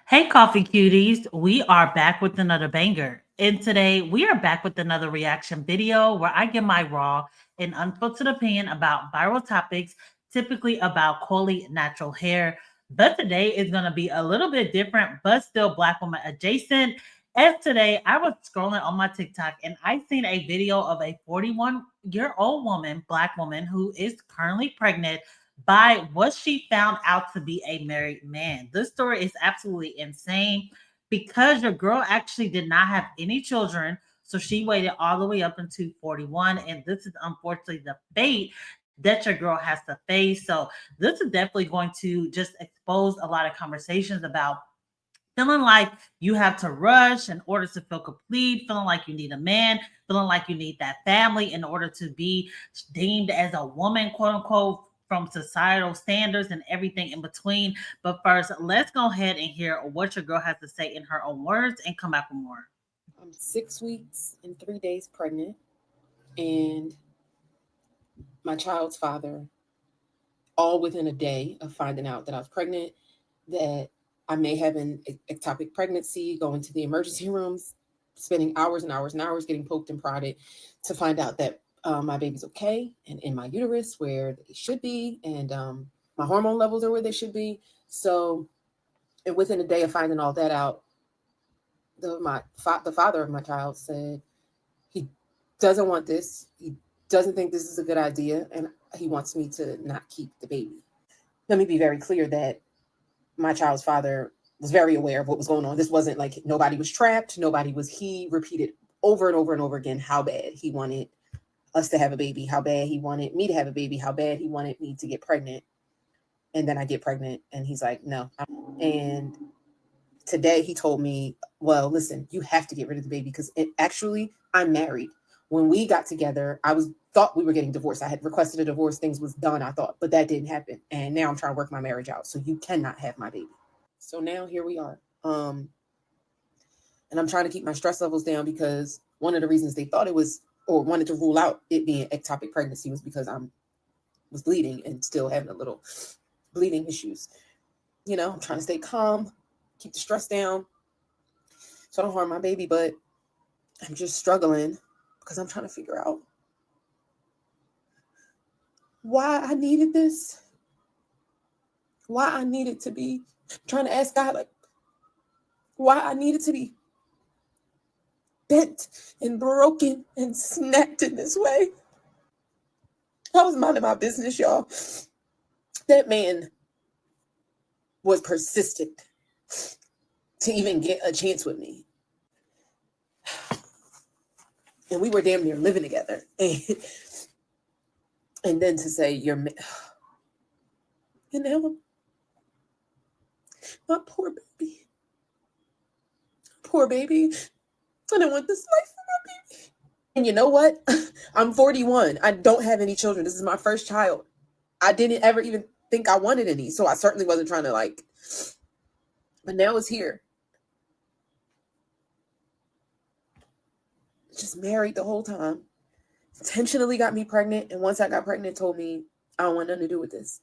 Hey, coffee cuties. We are back with another banger. And today we are back with another reaction video where I give my raw and unfiltered opinion about viral topics, typically about coily natural hair. But today is going to be a little bit different, but still Black woman adjacent. As today I was scrolling on my TikTok and I seen a video of a 41-year-old woman, Black woman, who is currently pregnant by what she found out to be a married man. This story is absolutely insane because your girl actually did not have any children. So she waited all the way up into 41. And this is unfortunately the fate that your girl has to face. So this is definitely going to just expose a lot of conversations about feeling like you have to rush in order to feel complete, feeling like you need a man, feeling like you need that family in order to be deemed as a woman, quote unquote, from societal standards and everything in between. But first, let's go ahead and hear what your girl has to say in her own words and come back with more. I'm 6 weeks and 3 days pregnant, and my child's father, all within a day of finding out that I was pregnant, that I may have an ectopic pregnancy, going to the emergency rooms, spending hours and hours and hours getting poked and prodded to find out that my baby's okay and in my uterus where they should be, and my hormone levels are where they should be. So, and within a day of finding all that out, the father of my child said he doesn't want this. He doesn't think this is a good idea, and he wants me to not keep the baby. Let me be very clear that my child's father was very aware of what was going on. This wasn't like nobody was trapped. He repeated over and over and over again how bad he wanted us to have a baby, how bad he wanted me to have a baby, how bad he wanted me to get pregnant. And then I get pregnant and he's like, no. And today he told me, well, listen, you have to get rid of the baby because actually I'm married. When we got together, thought we were getting divorced. I had requested a divorce. Things was done, I thought, but that didn't happen. And now I'm trying to work my marriage out. So you cannot have my baby. So now here we are. And I'm trying to keep my stress levels down because one of the reasons they thought it was or wanted to rule out it being ectopic pregnancy was because I was bleeding and still having a little bleeding issues. You know, I'm trying to stay calm, keep the stress down so I don't harm my baby, but I'm just struggling because I'm trying to figure out why I needed this, why I needed to be trying to ask God, like, why I needed to be bent and broken and snapped in this way. I was minding my business, y'all. That man was persistent to even get a chance with me. And we were damn near living together. And then to say, and now my poor baby. Poor baby. I don't want this life for my baby. And you know what? I'm 41. I don't have any children. This is my first child. I didn't ever even think I wanted any. So I certainly wasn't trying to but now it's here. Just married the whole time. Intentionally got me pregnant. And once I got pregnant, told me, I don't want nothing to do with this.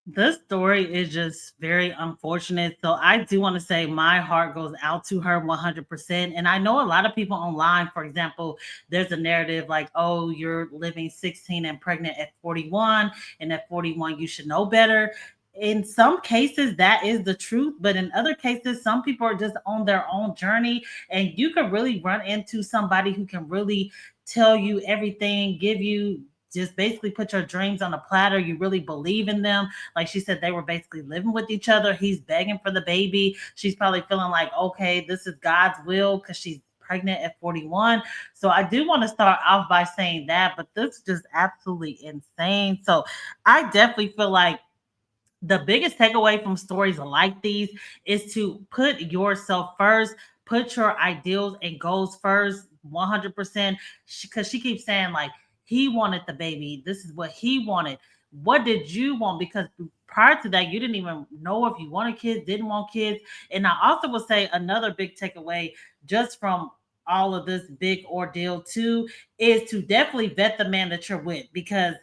This story is just very unfortunate. So I do want to say my heart goes out to her 100%. And I know a lot of people online, for example, there's a narrative like, oh, you're living 16 and pregnant at 41, and at 41 you should know better. In some cases that is the truth, but in other cases some people are just on their own journey, and you can really run into somebody who can really tell you everything, give you just basically put your dreams on a platter. You really believe in them. Like she said, they were basically living with each other. He's begging for the baby. She's probably feeling like, okay, this is God's will because she's pregnant at 41. So I do want to start off by saying that, but this is just absolutely insane. So I definitely feel like the biggest takeaway from stories like these is to put yourself first, put your ideals and goals first 100%, because she keeps saying like he wanted the baby, this is what he wanted. What did you want? Because prior to that you didn't even know if you wanted kids, didn't want kids. And I also would say another big takeaway just from all of this big ordeal too is to definitely vet the man that you're with, because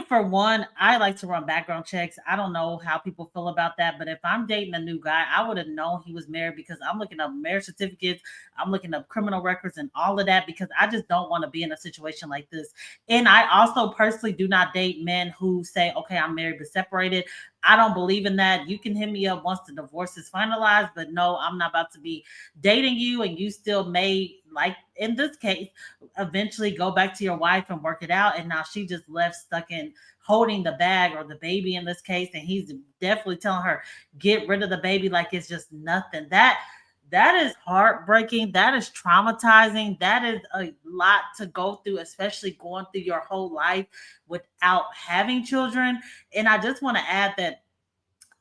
For one, I like to run background checks. I don't know how people feel about that, but if I'm dating a new guy, I would have known he was married because I'm looking up marriage certificates, I'm looking up criminal records and all of that because I just don't want to be in a situation like this. And I also personally do not date men who say, okay, I'm married but separated. I don't believe in that. You can hit me up once the divorce is finalized, but no, I'm not about to be dating you and you still may, like in this case, eventually go back to your wife and work it out. And now she just left stuck in holding the bag or the baby in this case. And he's definitely telling her, get rid of the baby like it's just nothing. That is heartbreaking. That is traumatizing. That is a lot to go through, especially going through your whole life without having children. And I just want to add that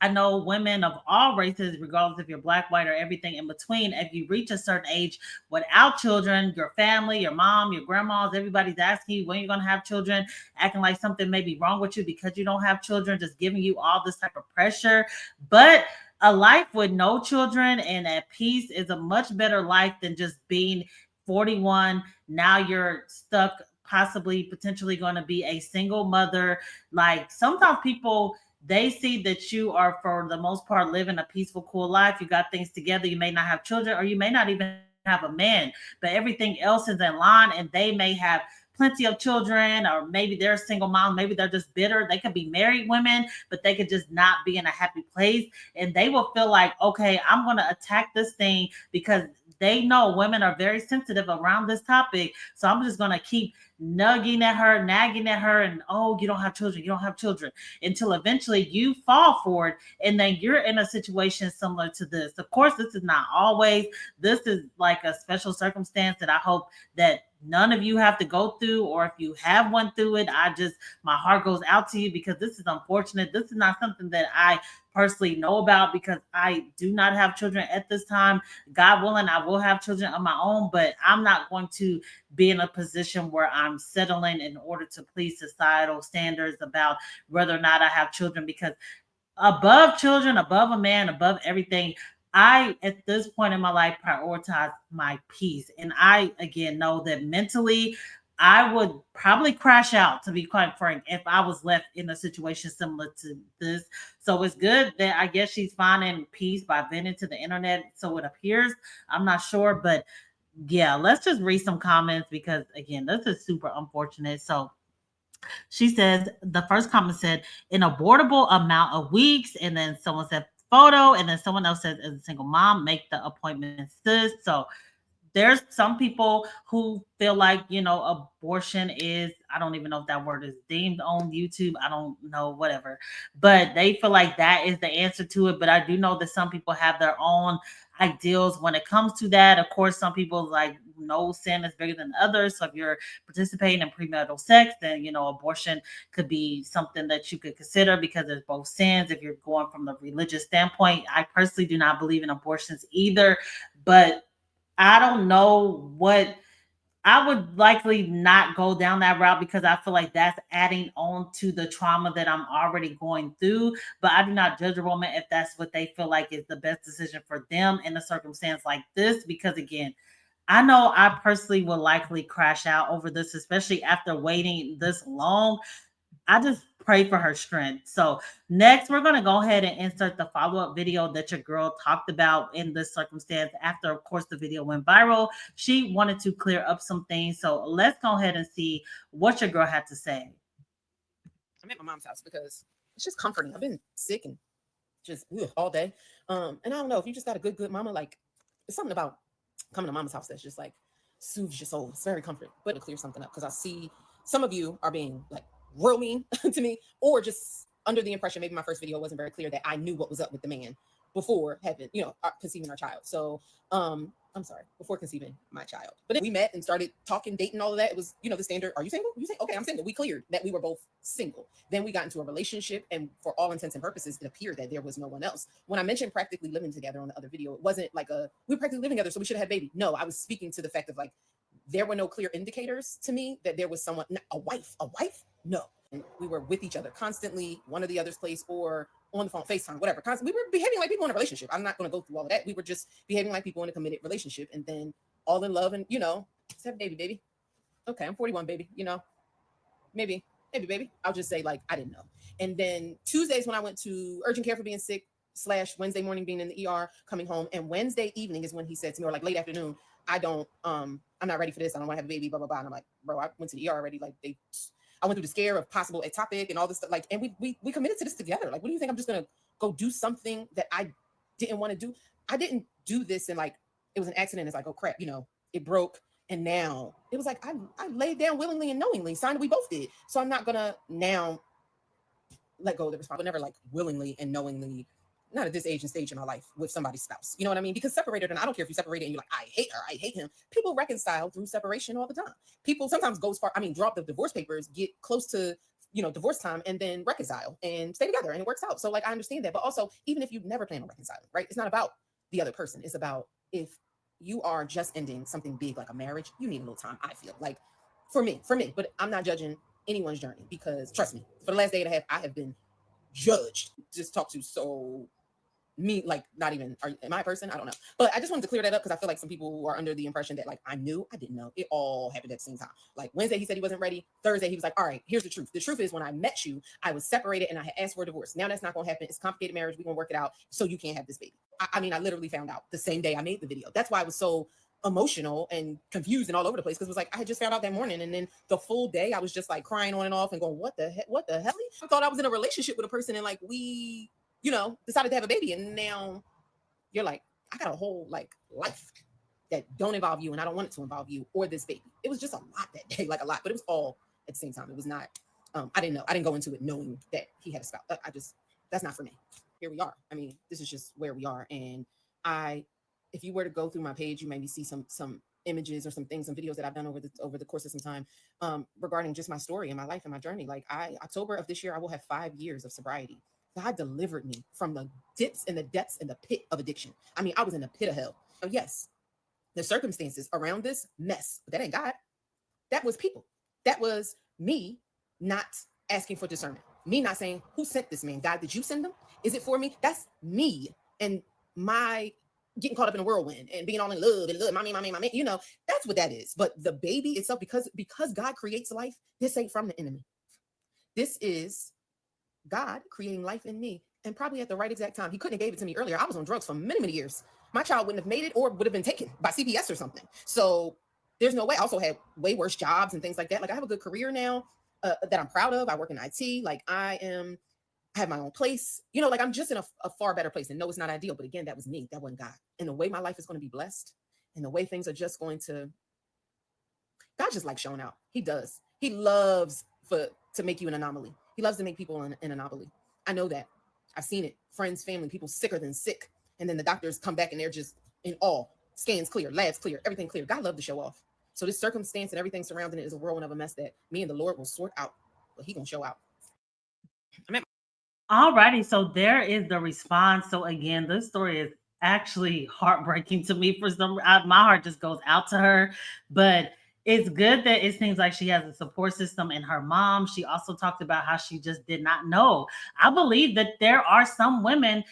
I know women of all races, regardless if you're black, white, or everything in between, if you reach a certain age without children, your family, your mom, your grandmas, everybody's asking you when you're going to have children, acting like something may be wrong with you because you don't have children, just giving you all this type of pressure. But a life with no children and at peace is a much better life than just being 41. Now you're stuck, possibly, potentially going to be a single mother. Like sometimes people, they see that you are for the most part living a peaceful, cool life. You got things together. You may not have children or you may not even have a man, but everything else is in line and they may have plenty of children, or maybe they're a single mom, maybe they're just bitter. They could be married women, but they could just not be in a happy place. And they will feel like, okay, I'm going to attack this thing because they know women are very sensitive around this topic. So I'm just going to keep nugging at her, nagging at her, and oh, you don't have children, you don't have children, until eventually you fall for it. And then you're in a situation similar to this. Of course, this is not always, this is like a special circumstance that I hope that none of you have to go through, or if you have went through it, my heart goes out to you because this is unfortunate. This is not something that I personally know about because I do not have children at this time. God willing, I will have children of my own, but I'm not going to be in a position where I'm settling in order to please societal standards about whether or not I have children, because above children, above a man, above everything, I, at this point in my life, prioritize my peace. And I, again, know that mentally, I would probably crash out, to be quite frank, if I was left in a situation similar to this. So it's good that I guess she's finding peace by venting to the internet. So it appears. I'm not sure, but yeah, let's just read some comments because, again, this is super unfortunate. So she says the first comment said an abortable amount of weeks, and then someone said photo, and then someone else says as a single mom, make the appointment sis. So there's some people who feel like, abortion is, I don't even know if that word is deemed on YouTube, I don't know, whatever, but they feel like that is the answer to it. But I do know that some people have their own ideals when it comes to that. Of course, some people like no sin is bigger than others. So if you're participating in premarital sex, then abortion could be something that you could consider because there's both sins. If you're going from the religious standpoint, I personally do not believe in abortions either, but I don't know what, I would likely not go down that route because I feel like that's adding on to the trauma that I'm already going through. But I do not judge a woman if that's what they feel like is the best decision for them in a circumstance like this. Because again, I know I personally will likely crash out over this, especially after waiting this long. I just pray for her strength. So next, we're going to go ahead and insert the follow-up video that your girl talked about in this circumstance. After, of course, the video went viral, she wanted to clear up some things. So let's go ahead and see what your girl had to say. I'm at my mom's house because it's just comforting. I've been sick and just all day. And I don't know, if you just got a good mama, like it's something about coming to mama's house that's just like soothes your soul. It's very comforting. But to clear something up, because I see some of you are being like real mean to me, or just under the impression, maybe my first video wasn't very clear, that I knew what was up with the man before having, conceiving our child. So I'm sorry, before conceiving my child. But then we met and started talking, dating, all of that. It was, the standard. Are you single? You say, okay, I'm single. We cleared that we were both single. Then we got into a relationship, and for all intents and purposes, it appeared that there was no one else. When I mentioned practically living together on the other video, it wasn't like we practically living together, so we should have had baby. No, I was speaking to the fact of like, there were no clear indicators to me that there was someone, a wife, no. And we were with each other constantly, one or the other's place, or on the phone, FaceTime, whatever. We were behaving like people in a relationship. I'm not going to go through all of that. We were just behaving like people in a committed relationship, and then all in love, and let's have a baby. Okay, I'm 41, baby. Maybe maybe baby. I'll just say like I didn't know. And then Tuesdays when I went to urgent care for being sick / Wednesday morning being in the ER, coming home, and Wednesday evening is when he said to me, or like late afternoon, I'm not ready for this. I don't want to have a baby, blah blah blah. And I'm like, bro, I went to the ER already. Like I went through the scare of possible ectopic and all this stuff. Like, and we committed to this together. Like, what do you think? I'm just gonna go do something that I didn't want to do? I didn't do this and like it was an accident. It's like, oh crap, it broke. And now it was like I laid down willingly and knowingly, signed we both did. So I'm not gonna now let go of the responsibility, never like willingly and knowingly, not at this age and stage in my life with somebody's spouse. You know what I mean? Because separated, and I don't care if you separated and you're like, I hate her, I hate him. People reconcile through separation all the time. People sometimes go as far, drop the divorce papers, get close to divorce time, and then reconcile and stay together, and it works out. So like I understand that, but also even if you never plan on reconciling, right? It's not about the other person. It's about if you are just ending something big like a marriage, you need a little time. I feel like for me, but I'm not judging anyone's journey because trust me, for the last day and a half, I have been judged, just talked to so me, like not even, am I a person? I don't know. But I just wanted to clear that up because I feel like some people who are under the impression that like I knew, I didn't know. It all happened at the same time. Like Wednesday, he said he wasn't ready. Thursday, he was like, all right, here's the truth. The truth is when I met you, I was separated and I had asked for a divorce. Now that's not going to happen. It's a complicated marriage. We're going to work it out. So you can't have this baby. I literally found out the same day I made the video. That's why I was so emotional and confused and all over the place because it was like I had just found out that morning, and then the full day I was just like crying on and off and going, what the hell? I thought I was in a relationship with a person and like we decided to have a baby, and now you're like, I got a whole like life that don't involve you, and I don't want it to involve you or this baby. It was just a lot that day, like a lot, but it was all at the same time. It was not, I didn't know. I didn't go into it knowing that he had a spouse. That's not for me. Here we are. This is just where we are. And if you were to go through my page, you maybe see some images or some things, some videos that I've done over the course of some time regarding just my story and my life and my journey. Like October of this year, I will have 5 years of sobriety. God delivered me from the dips and the depths and the pit of addiction. I was in the pit of hell. So yes, the circumstances around this mess, but that ain't God. That was people. That was me not asking for discernment. Me not saying, who sent this man? God, did you send him? Is it for me? That's me and my getting caught up in a whirlwind and being all in love and mommy, that's what that is. But the baby itself, because God creates life, this ain't from the enemy. This is God creating life in me, and probably at the right exact time. He couldn't have gave it to me earlier. I was on drugs for many, many years. My child wouldn't have made it or would have been taken by CPS or something. So there's no way. I also had way worse jobs and things like that. Like I have a good career now that I'm proud of. I work in IT. Like I have my own place. Like I'm just in a far better place. And no, it's not ideal. But again, that was me. That wasn't God. And the way my life is going to be blessed and the way things are just going to, God just like showing out. He does. He loves to make you an anomaly. He loves to make people an anomaly. I know that. I've seen it. Friends, family, people sicker than sick. And then the doctors come back and they're just in awe. Scans clear, labs clear, everything clear. God loves to show off. So this circumstance and everything surrounding it is a whirlwind of a mess that me and the Lord will sort out. But he gonna show out. Alrighty, so there is the response. So again, this story is actually heartbreaking to me. My heart just goes out to her, but it's good that it seems like she has a support system in her mom. She also talked about how she just did not know. I believe that there are some women,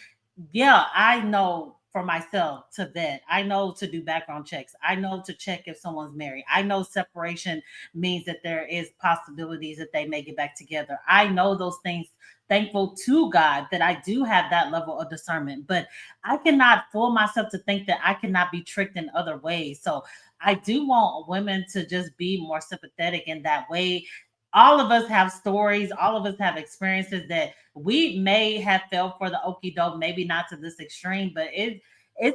yeah, I know for myself to vet. I know to do background checks. I know to check if someone's married. I know separation means that there is possibilities that they may get back together. I know those things. Thankful to God that I do have that level of discernment, but I cannot fool myself to think that I cannot be tricked in other ways. So I do want women to just be more sympathetic in that way. All of us have stories, all of us have experiences that we may have felt for the okie doke, maybe not to this extreme, but it's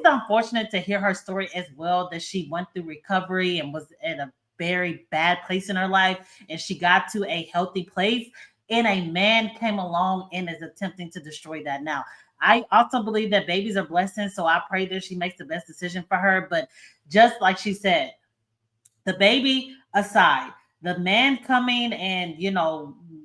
unfortunate to hear her story as well, that she went through recovery and was in a very bad place in her life and she got to a healthy place and a man came along and is attempting to destroy that. Now, I also believe that babies are blessings, so I pray that she makes the best decision for her. But just like she said, the baby aside, the man coming and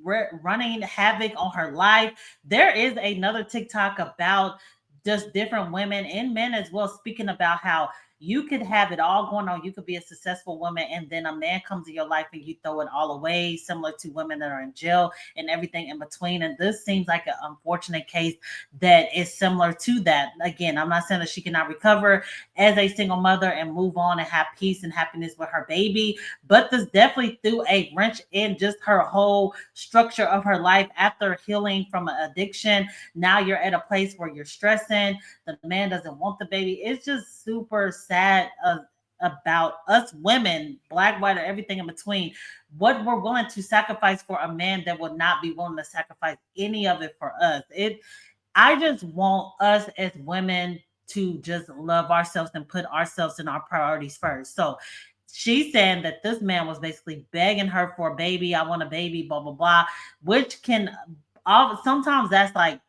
running havoc on her life. There is another TikTok about just different women and men as well, speaking about how You could have it all going on. You could be a successful woman, and then a man comes in your life and you throw it all away, similar to women that are in jail and everything in between. And this seems like an unfortunate case that is similar to that. Again, I'm not saying that she cannot recover as a single mother and move on and have peace and happiness with her baby, but this definitely threw a wrench in just her whole structure of her life after healing from an addiction. Now you're at a place where you're stressing. The man doesn't want the baby. It's just super sad. About us women, black, white, or everything in between, what we're willing to sacrifice for a man that would not be willing to sacrifice any of it for us. I just want us as women to just love ourselves and put ourselves in our priorities first. So she's saying that this man was basically begging her for a baby. I want a baby, blah, blah, blah, which can sometimes that's like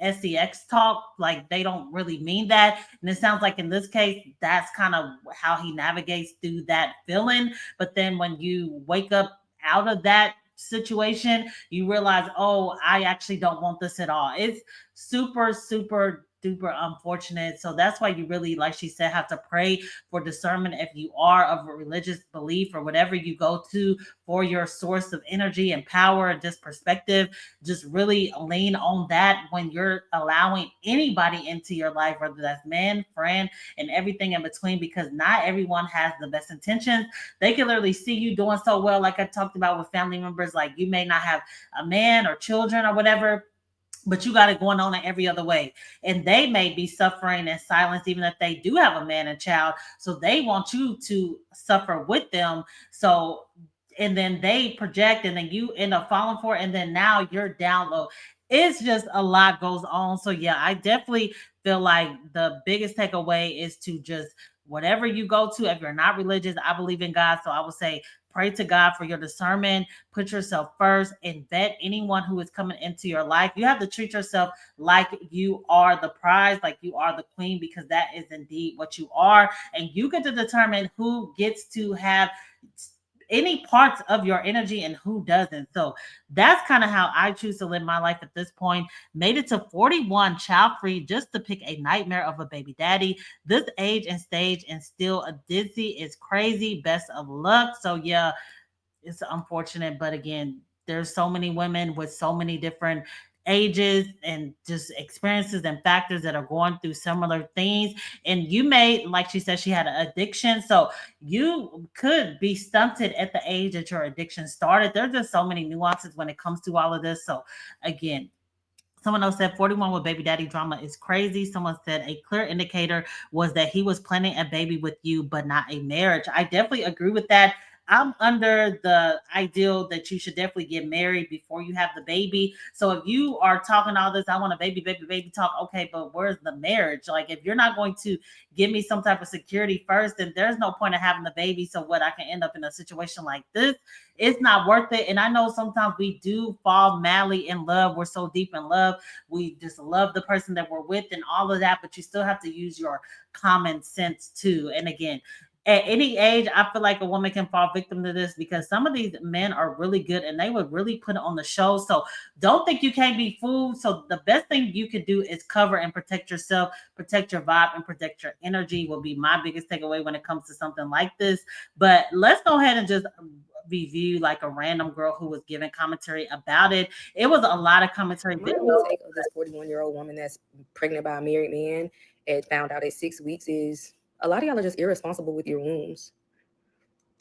SEX talk, like they don't really mean that. And it sounds like in this case, that's kind of how he navigates through that feeling. But then when you wake up out of that situation, you realize, oh, I actually don't want this at all. It's super, super duper unfortunate. So that's why you really, like she said, have to pray for discernment if you are of a religious belief or whatever you go to for your source of energy and power and just perspective. Just really lean on that when you're allowing anybody into your life, whether that's man, friend, and everything in between, because not everyone has the best intentions. They can literally see you doing so well, like I talked about with family members, like you may not have a man or children or whatever, but you got it going on in every other way. And they may be suffering in silence, even if they do have a man and child. So they want you to suffer with them. So, and then they project, and then you end up falling for it. And then now you're down low. It's just a lot goes on. So, yeah, I definitely feel like the biggest takeaway is to just whatever you go to, if you're not religious, I believe in God. So I would say pray to God for your discernment, put yourself first, and vet anyone who is coming into your life. You have to treat yourself like you are the prize, like you are the queen, because that is indeed what you are. And you get to determine who gets to have any parts of your energy and who doesn't. So that's kind of how I choose to live my life at this point. Made it to 41 child free just to pick a nightmare of a baby daddy. This age and stage and still a dizzy is crazy. Best of luck. So yeah, it's unfortunate, but again, there's so many women with so many different ages and just experiences and factors that are going through similar things. And you may, like she said, she had an addiction, so you could be stunted at the age that your addiction started. There's just so many nuances when it comes to all of this. So again, someone else said 41 with baby daddy drama is crazy. Someone said a clear indicator was that he was planning a baby with you, but not a marriage. I definitely agree with that. I'm under the ideal that you should definitely get married before you have the baby. So if you are talking all this, I want a baby, baby, baby talk, okay, but where's the marriage? Like if you're not going to give me some type of security first, then there's no point of having the baby. So what, I can end up in a situation like this, it's not worth it. And I know sometimes we do fall madly in love. We're so deep in love. We just love the person that we're with and all of that, but you still have to use your common sense too. And again, at any age, I feel like a woman can fall victim to this because some of these men are really good and they would really put it on the show. So don't think you can't be fooled. So the best thing you can do is cover and protect yourself, protect your vibe, and protect your energy will be my biggest takeaway when it comes to something like this. But let's go ahead and just review like a random girl who was giving commentary about it. It was a lot of commentary My only take of this 41-year-old woman that's pregnant by a married man and found out at 6 weeks is a lot of y'all are just irresponsible with your wombs.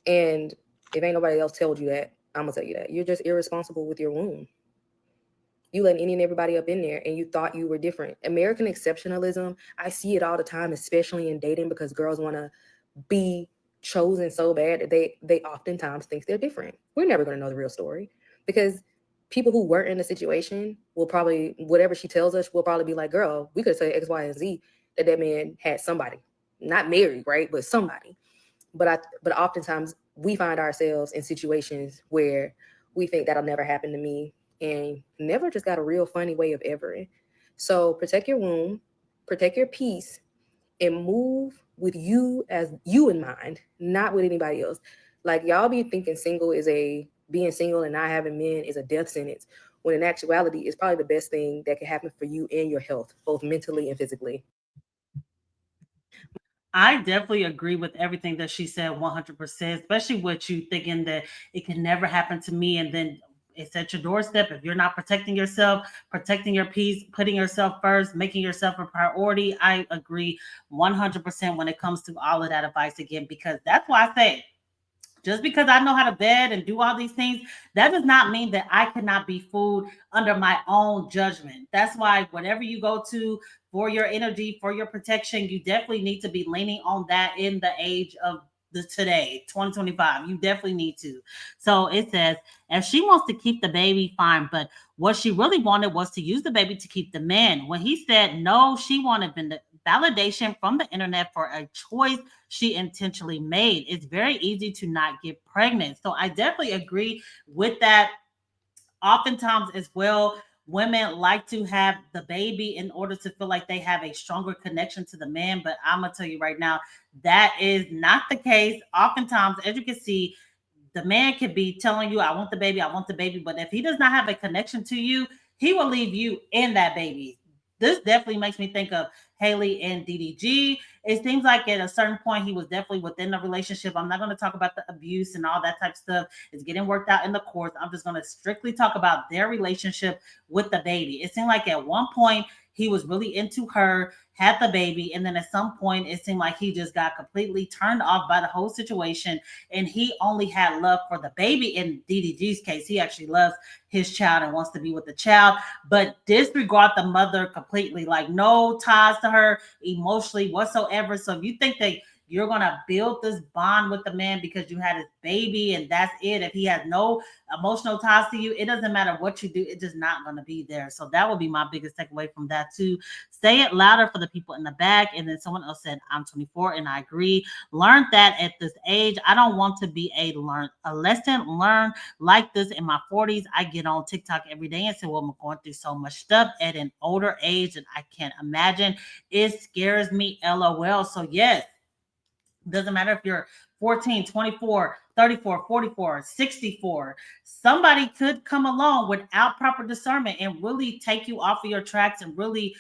And if ain't nobody else told you that, I'm gonna tell you that. You're just irresponsible with your womb. You letting any and everybody up in there and you thought you were different. American exceptionalism, I see it all the time, especially in dating, because girls want to be chosen so bad that they oftentimes think they're different. We're never going to know the real story because people who weren't in the situation will probably, whatever she tells us, will probably be like, girl, we could say X, Y, and Z that man had somebody, not married, right? But somebody. But oftentimes we find ourselves in situations where we think that'll never happen to me, and never just got a real funny way of evering. So protect your womb, protect your peace, and move with you as you in mind, not with anybody else. Like y'all be thinking being single and not having men is a death sentence, when in actuality it's probably the best thing that can happen for you and your health, both mentally and physically. I definitely agree with everything that she said 100%, especially with you thinking that it can never happen to me. And then it's at your doorstep. If you're not protecting yourself, protecting your peace, putting yourself first, making yourself a priority, I agree 100% when it comes to all of that advice again, because that's why I say, just because I know how to bed and do all these things, that does not mean that I cannot be fooled under my own judgment. That's why whatever you go to for your energy, for your protection, you definitely need to be leaning on that in the age of the today, 2025. You definitely need to. So it says, if she wants to keep the baby, fine. But what she really wanted was to use the baby to keep the man. When he said no, she wanted validation from the internet for a choice she intentionally made. It's very easy to not get pregnant. So I definitely agree with that. Oftentimes, as well, women like to have the baby in order to feel like they have a stronger connection to the man. But I'm going to tell you right now, that is not the case. Oftentimes, as you can see, the man could be telling you, I want the baby, I want the baby. But if he does not have a connection to you, he will leave you in that baby. This definitely makes me think of Haley and DDG. It seems like at a certain point he was definitely within the relationship. I'm not going to talk about the abuse and all that type of stuff. It's getting worked out in the courts. I'm just going to strictly talk about their relationship with the baby. It seemed like at one point he was really into her, had the baby, and then at some point it seemed like he just got completely turned off by the whole situation, and he only had love for the baby. In DDG's case, he actually loves his child and wants to be with the child, but disregard the mother completely, like no ties to her emotionally whatsoever. So if you think that you're gonna build this bond with the man because you had his baby and that's it, if he has no emotional ties to you, it doesn't matter what you do, it's just not gonna be there. So that would be my biggest takeaway from that too. Say it louder for the people in the back. And then someone else said, I'm 24 and I agree. Learned that at this age. I don't want to be a lesson learned like this in my 40s. I get on TikTok every day and say, well, I'm going through so much stuff at an older age and I can't imagine. It scares me, LOL. So yes, doesn't matter if you're 14, 24, 34, 44, 64. Somebody could come along without proper discernment and really take you off of your tracks. And really,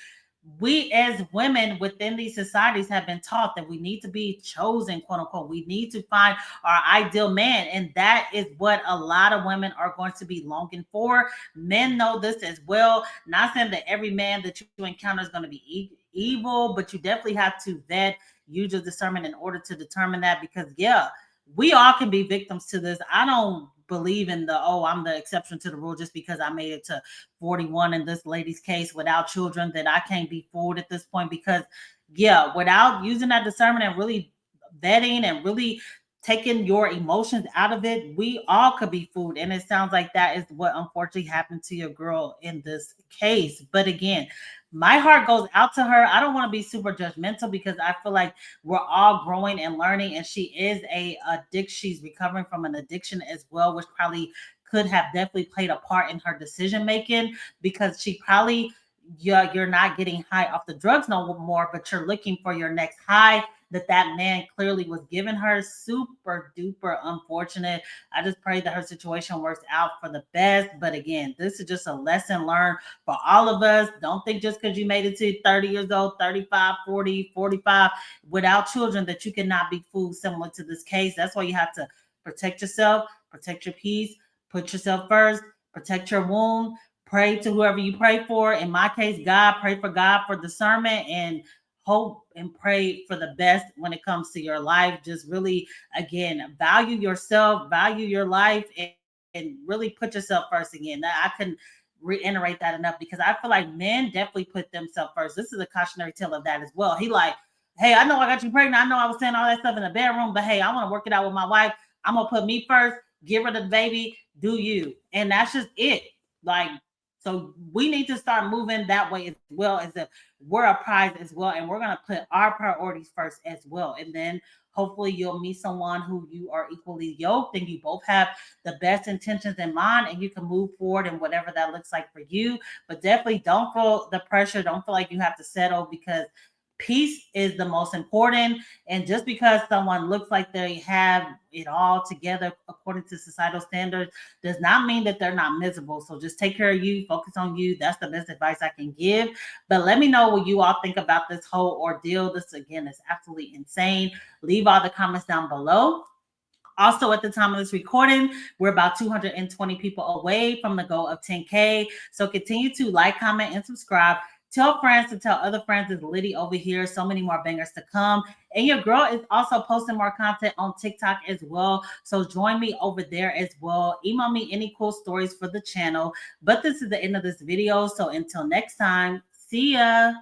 we as women within these societies have been taught that we need to be chosen, quote unquote. We need to find our ideal man. And that is what a lot of women are going to be longing for. Men know this as well. Not saying that every man that you encounter is going to be evil, but you definitely have to vet, use your discernment in order to determine that. Because yeah, we all can be victims to this. I don't believe in the, oh, I'm the exception to the rule just because I made it to 41 in this lady's case without children, that I can't be fooled at this point. Because yeah, without using that discernment and really vetting and really taking your emotions out of it, we all could be fooled. And it sounds like that is what unfortunately happened to your girl in this case. But again, my heart goes out to her. I don't want to be super judgmental because I feel like we're all growing and learning, and she is a addict. She's recovering from an addiction as well, which probably could have definitely played a part in her decision making, because she probably, yeah, you're not getting high off the drugs no more, but you're looking for your next high that man clearly was giving her. Super duper unfortunate. I just pray that her situation works out for the best. But again, this is just a lesson learned for all of us. Don't think just because you made it to 30 years old, 35, 40, 45 without children that you cannot be fooled similar to this case. That's why you have to protect yourself, protect your peace, put yourself first, protect your wound, pray to whoever you pray for. In my case, God, pray for God for discernment, and hope and pray for the best when it comes to your life. Just really, again, value yourself, value your life, and really put yourself first again. I couldn't reiterate that enough, because I feel like men definitely put themselves first. This is a cautionary tale of that as well. He like, hey, I know I got you pregnant. I know I was saying all that stuff in the bedroom, but hey, I want to work it out with my wife. I'm gonna put me first, get rid of the baby, do you. And that's just it. Like, so we need to start moving that way as well, as if we're a prize as well, and we're gonna put our priorities first as well. And then hopefully you'll meet someone who you are equally yoked and you both have the best intentions in mind, and you can move forward in whatever that looks like for you. But definitely don't feel the pressure. Don't feel like you have to settle, because Peace is the most important. And just because someone looks like they have it all together according to societal standards does not mean that they're not miserable. So just take care of you, focus on you. That's the best advice I can give. But let me know what you all think about this whole ordeal. This, again, is absolutely insane. Leave all the comments down below. Also, at the time of this recording, we're about 220 people away from the goal of 10K. So continue to like, comment, and subscribe. Tell friends to tell other friends. It's Liddy over here. So many more bangers to come. And your girl is also posting more content on TikTok as well. So join me over there as well. Email me any cool stories for the channel. But this is the end of this video. So until next time, see ya.